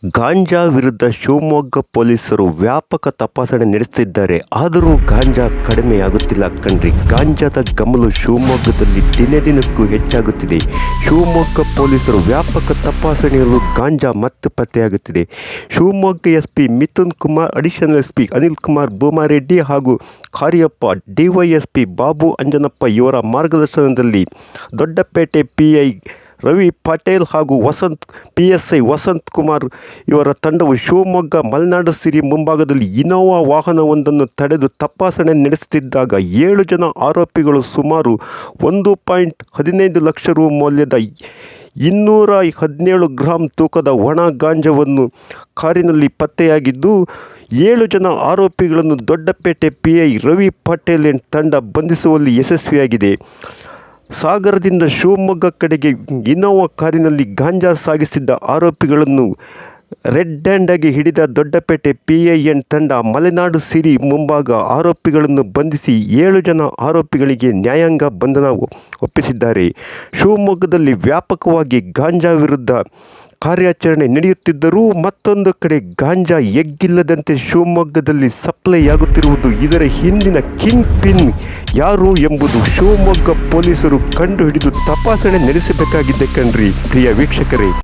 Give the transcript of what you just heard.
ಗಾಂಜಾ ವಿರುದ್ಧ ಶಿವಮೊಗ್ಗ ಪೊಲೀಸರು ವ್ಯಾಪಕ ತಪಾಸಣೆ ನಡೆಸುತ್ತಿದ್ದಾರೆ. ಆದರೂ ಗಾಂಜಾ ಕಡಿಮೆಯಾಗುತ್ತಿಲ್ಲ ಕಣ್ರಿ. ಗಾಂಜಾದ ಗಮಲು ಶಿವಮೊಗ್ಗದಲ್ಲಿ ದಿನೇ ದಿನಕ್ಕೂ ಹೆಚ್ಚಾಗುತ್ತಿದೆ. ಶಿವಮೊಗ್ಗ ಪೊಲೀಸರು ವ್ಯಾಪಕ ತಪಾಸಣೆಯಲ್ಲೂ ಗಾಂಜಾ ಮತ್ತೆ ಪತ್ತೆಯಾಗುತ್ತಿದೆ. Shivamogga SP Mithun Kumar, additional SP Anil Kumar Bhumareddy ಹಾಗೂ ಕಾರ್ಯಪ್ಪ, ಡಿವೈಎಸ್ಪಿ ಬಾಬು ಅಂಜನಪ್ಪ ಇವರ ಮಾರ್ಗದರ್ಶನದಲ್ಲಿ ದೊಡ್ಡಪೇಟೆ ಪಿಐ ರವಿ ಪಟೇಲ್ ಹಾಗೂ PSI ವಸಂತ್ ಕುಮಾರ್ ಇವರ ತಂಡವು ಶಿವಮೊಗ್ಗ ಮಲೆನಾಡು ಸಿರಿ ಮುಂಭಾಗದಲ್ಲಿ ಇನೋವಾ ವಾಹನವೊಂದನ್ನು ತಡೆದು ತಪಾಸಣೆ ನಡೆಸುತ್ತಿದ್ದಾಗ 7 ಜನ ಆರೋಪಿಗಳು ಸುಮಾರು 1.15 ಲಕ್ಷ ರು ಮೌಲ್ಯದ 217 ಗ್ರಾಂ ತೂಕದ ಒಣ ಗಾಂಜಾವನ್ನು ಕಾರಿನಲ್ಲಿ ಪತ್ತೆಯಾಗಿದ್ದು, 7 ಜನ ಆರೋಪಿಗಳನ್ನು ದೊಡ್ಡಪೇಟೆ PI ರವಿ ಪಟೇಲ್ ತಂಡ ಬಂಧಿಸುವಲ್ಲಿ ಯಶಸ್ವಿಯಾಗಿದೆ. ಸಾಗರದಿಂದ ಶಿವಮೊಗ್ಗ ಕಡೆಗೆ ಇನೋವಾ ಕಾರಿನಲ್ಲಿ ಗಾಂಜಾ ಸಾಗಿಸುತ್ತಿದ್ದ ಆರೋಪಿಗಳನ್ನು ರೆಡ್ ಹ್ಯಾಂಡ್ ಆಗಿ ಹಿಡಿದ ದೊಡ್ಡಪೇಟೆ PIN ತಂಡ ಮಲೆನಾಡು ಸಿರಿ ಮುಂಭಾಗ ಆರೋಪಿಗಳನ್ನು ಬಂಧಿಸಿ 7 ಜನ ಆರೋಪಿಗಳಿಗೆ ನ್ಯಾಯಾಂಗ ಬಂಧನ ಒಪ್ಪಿಸಿದ್ದಾರೆ. ಶಿವಮೊಗ್ಗದಲ್ಲಿ ವ್ಯಾಪಕವಾಗಿ ಗಾಂಜಾ ವಿರುದ್ಧ ಕಾರ್ಯಾಚರಣೆ ನಡೆಯುತ್ತಿದ್ದರೂ ಮತ್ತೊಂದು ಕಡೆ ಗಾಂಜಾ ಎಗ್ಗಿಲ್ಲದಂತೆ ಶಿವಮೊಗ್ಗದಲ್ಲಿ ಸಪ್ಲೈಯಾಗುತ್ತಿರುವುದು. ಇದರ ಹಿಂದಿನ ಕಿಂಗ್ ಪಿನ್ ಯಾರು ಎಂಬುದು ಶಿವಮೊಗ್ಗ ಪೊಲೀಸರು ಕಂಡುಹಿಡಿದು ತಪಾಸಣೆ ನಡೆಸಬೇಕಾಗಿದೆ ಕಣ್ರಿ ಪ್ರಿಯ ವೀಕ್ಷಕರೇ.